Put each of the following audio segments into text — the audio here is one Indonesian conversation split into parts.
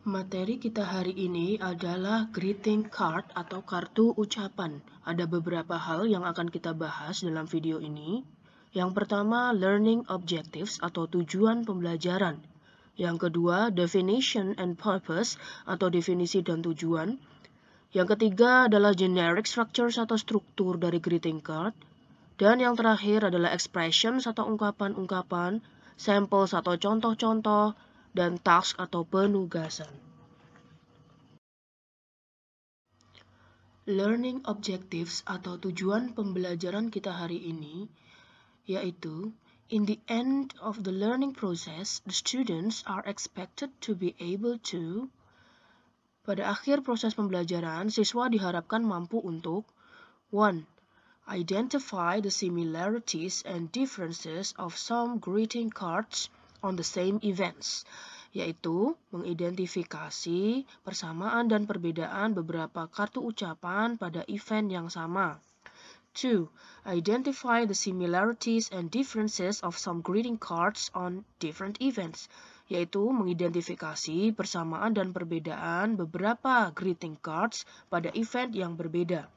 Materi kita hari ini adalah greeting card atau kartu ucapan. Ada beberapa hal yang akan kita bahas dalam video ini. Yang pertama, learning objectives atau tujuan pembelajaran. Yang kedua, definition and purpose atau definisi dan tujuan. Yang ketiga adalah generic structures atau struktur dari greeting card. Dan yang terakhir adalah expressions atau ungkapan-ungkapan, samples atau contoh-contoh, dan task atau penugasan. Learning objectives atau tujuan pembelajaran kita hari ini yaitu in the end of the learning process, the students are expected to be able to. Pada akhir proses pembelajaran, siswa diharapkan mampu untuk 1. Identify the similarities and differences of some greeting cards on the same events, yaitu mengidentifikasi persamaan dan perbedaan beberapa kartu ucapan pada event yang sama. 2. Identify the similarities and differences of some greeting cards on different events, yaitu mengidentifikasi persamaan dan perbedaan beberapa greeting cards pada event yang berbeda.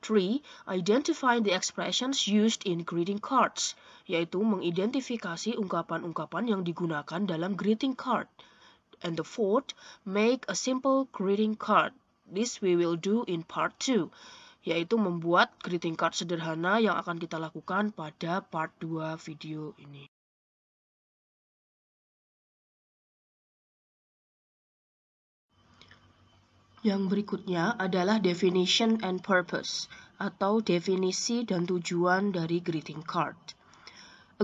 3. Identify the expressions used in greeting cards, yaitu mengidentifikasi ungkapan-ungkapan yang digunakan dalam greeting card. And the 4th, make a simple greeting card. This we will do in part 2, yaitu membuat greeting card sederhana yang akan kita lakukan pada part 2 video ini. Yang berikutnya adalah definition and purpose, atau definisi dan tujuan dari greeting card.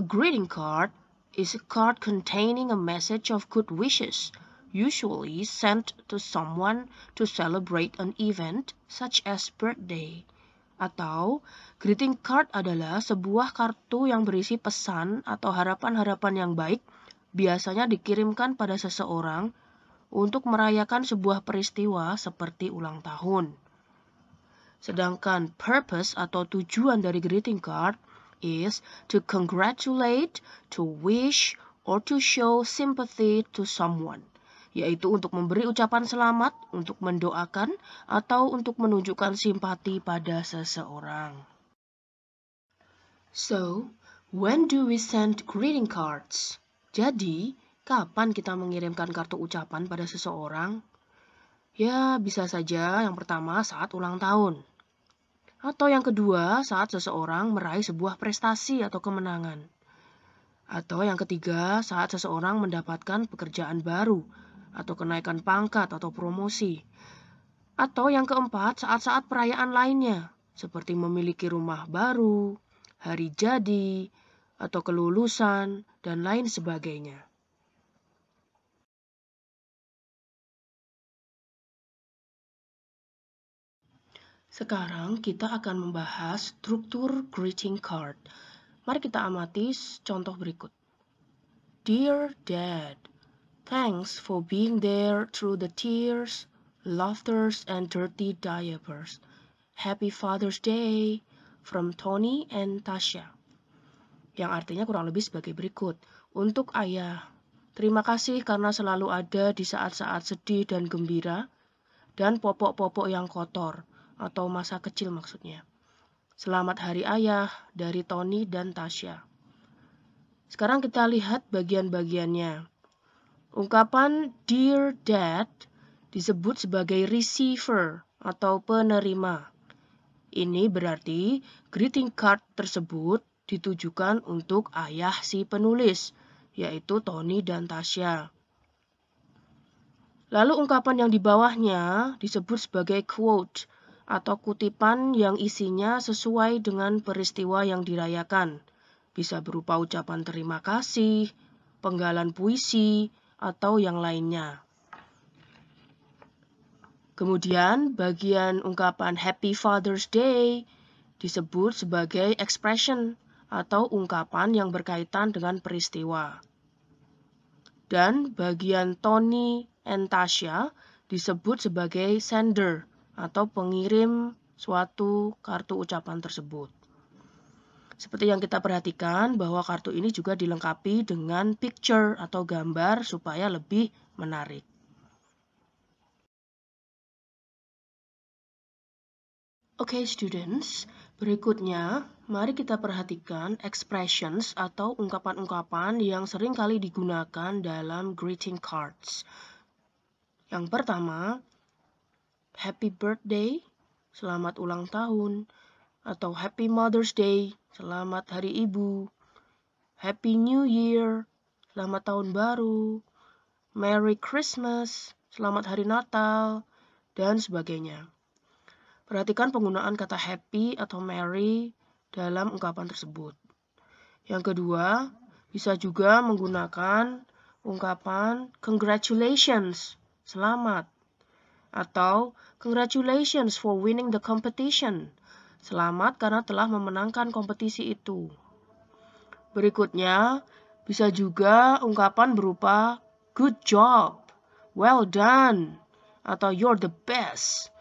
A greeting card is a card containing a message of good wishes, usually sent to someone to celebrate an event such as birthday. Atau, greeting card adalah sebuah kartu yang berisi pesan atau harapan-harapan yang baik, biasanya dikirimkan pada seseorang untuk merayakan sebuah peristiwa seperti ulang tahun. Sedangkan purpose atau tujuan dari greeting card is to congratulate, to wish, or to show sympathy to someone, yaitu untuk memberi ucapan selamat, untuk mendoakan, atau untuk menunjukkan simpati pada seseorang. So, when do we send greeting cards? Jadi, kapan kita mengirimkan kartu ucapan pada seseorang? Ya, bisa saja yang pertama saat ulang tahun. Atau yang kedua saat seseorang meraih sebuah prestasi atau kemenangan. Atau yang ketiga saat seseorang mendapatkan pekerjaan baru atau kenaikan pangkat atau promosi. Atau yang keempat saat-saat perayaan lainnya, seperti memiliki rumah baru, hari jadi, atau kelulusan, dan lain sebagainya. Sekarang kita akan membahas struktur greeting card. Mari kita amati contoh berikut. Dear Dad, thanks for being there through the tears, laughters, and dirty diapers. Happy Father's Day from Tony and Tasha. Yang artinya kurang lebih sebagai berikut. Untuk ayah, terima kasih karena selalu ada di saat-saat sedih dan gembira, dan popok-popok yang kotor, atau masa kecil maksudnya. Selamat Hari Ayah dari Tony dan Tasha. Sekarang kita lihat bagian-bagiannya. Ungkapan Dear Dad disebut sebagai receiver atau penerima. Ini berarti greeting card tersebut ditujukan untuk ayah si penulis, yaitu Tony dan Tasha. Lalu ungkapan yang di bawahnya disebut sebagai quote atau kutipan yang isinya sesuai dengan peristiwa yang dirayakan. Bisa berupa ucapan terima kasih, penggalan puisi, atau yang lainnya. Kemudian bagian ungkapan Happy Father's Day disebut sebagai expression atau ungkapan yang berkaitan dengan peristiwa. Dan bagian Tony and Tasha disebut sebagai sender atau pengirim suatu kartu ucapan tersebut. Seperti yang kita perhatikan bahwa kartu ini juga dilengkapi dengan picture atau gambar supaya lebih menarik. Okay, students, berikutnya mari kita perhatikan expressions atau ungkapan-ungkapan yang sering kali digunakan dalam greeting cards. Yang pertama, Happy Birthday, selamat ulang tahun, atau Happy Mother's Day, selamat Hari Ibu, Happy New Year, selamat tahun baru, Merry Christmas, selamat Hari Natal, dan sebagainya. Perhatikan penggunaan kata happy atau merry dalam ungkapan tersebut. Yang kedua, bisa juga menggunakan ungkapan congratulations, selamat, atau congratulations for winning the competition, selamat karena telah memenangkan kompetisi itu. Berikutnya, bisa juga ungkapan berupa good job, well done, atau you're the best.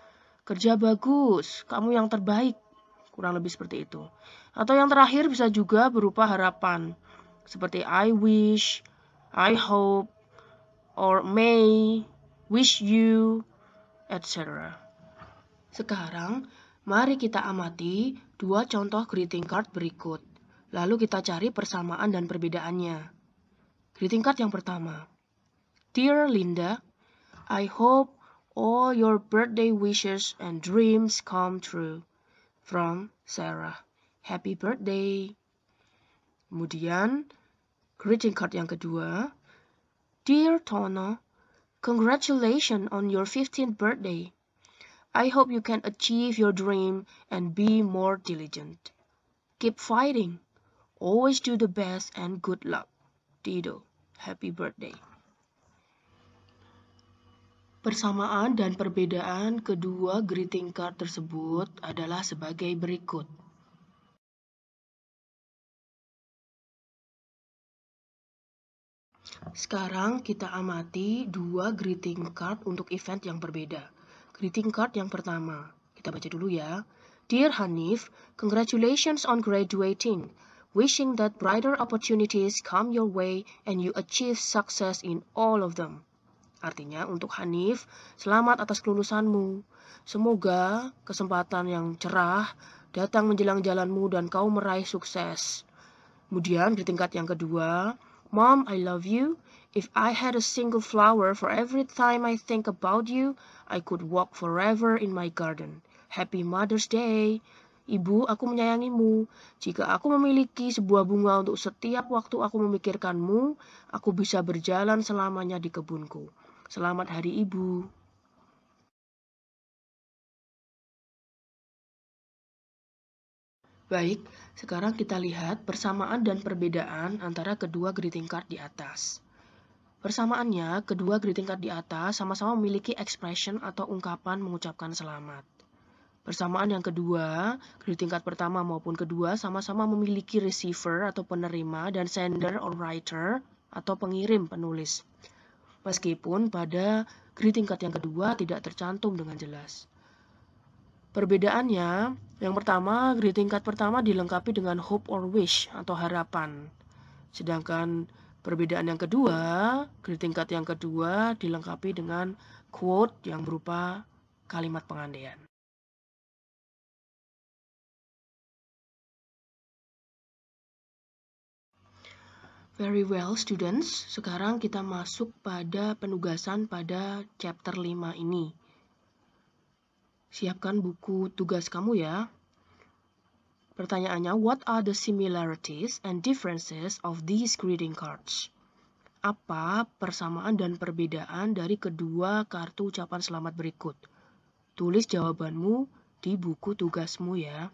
Kerja bagus, kamu yang terbaik. Kurang lebih seperti itu. Atau yang terakhir bisa juga berupa harapan. Seperti I wish, I hope, or may, wish you, etc. Sekarang, mari kita amati dua contoh greeting card berikut. Lalu kita cari persamaan dan perbedaannya. Greeting card yang pertama. Dear Linda, I hope all your birthday wishes and dreams come true. From Sarah. Happy birthday. Kemudian, greeting card yang kedua. Dear Tono, congratulations on your 15th birthday. I hope you can achieve your dream and be more diligent. Keep fighting. Always do the best and good luck. Dido. Happy birthday. Persamaan dan perbedaan kedua greeting card tersebut adalah sebagai berikut. Sekarang kita amati dua greeting card untuk event yang berbeda. Greeting card yang pertama, kita baca dulu ya. Dear Hanif, congratulations on graduating. Wishing that brighter opportunities come your way and you achieve success in all of them. Artinya untuk Hanif, selamat atas kelulusanmu. Semoga kesempatan yang cerah datang menjelang jalanmu dan kau meraih sukses. Kemudian di tingkat yang kedua, Mom, I love you. If I had a single flower for every time I think about you, I could walk forever in my garden. Happy Mother's Day. Ibu, aku menyayangimu. Jika aku memiliki sebuah bunga untuk setiap waktu aku memikirkanmu, aku bisa berjalan selamanya di kebunku. Selamat Hari Ibu. Baik, sekarang kita lihat persamaan dan perbedaan antara kedua greeting card di atas. Persamaannya, kedua greeting card di atas sama-sama memiliki expression atau ungkapan mengucapkan selamat. Persamaan yang kedua, greeting card pertama maupun kedua sama-sama memiliki receiver atau penerima dan sender or writer atau pengirim penulis. Meskipun pada greeting card yang kedua tidak tercantum dengan jelas. Perbedaannya, yang pertama, greeting card pertama dilengkapi dengan hope or wish atau harapan. Sedangkan perbedaan yang kedua, greeting card yang kedua dilengkapi dengan quote yang berupa kalimat pengandaian. Very well, students. Sekarang kita masuk pada penugasan pada chapter 5 ini. Siapkan buku tugas kamu ya. Pertanyaannya, what are the similarities and differences of these greeting cards? Apa persamaan dan perbedaan dari kedua kartu ucapan selamat berikut? Tulis jawabanmu di buku tugasmu ya.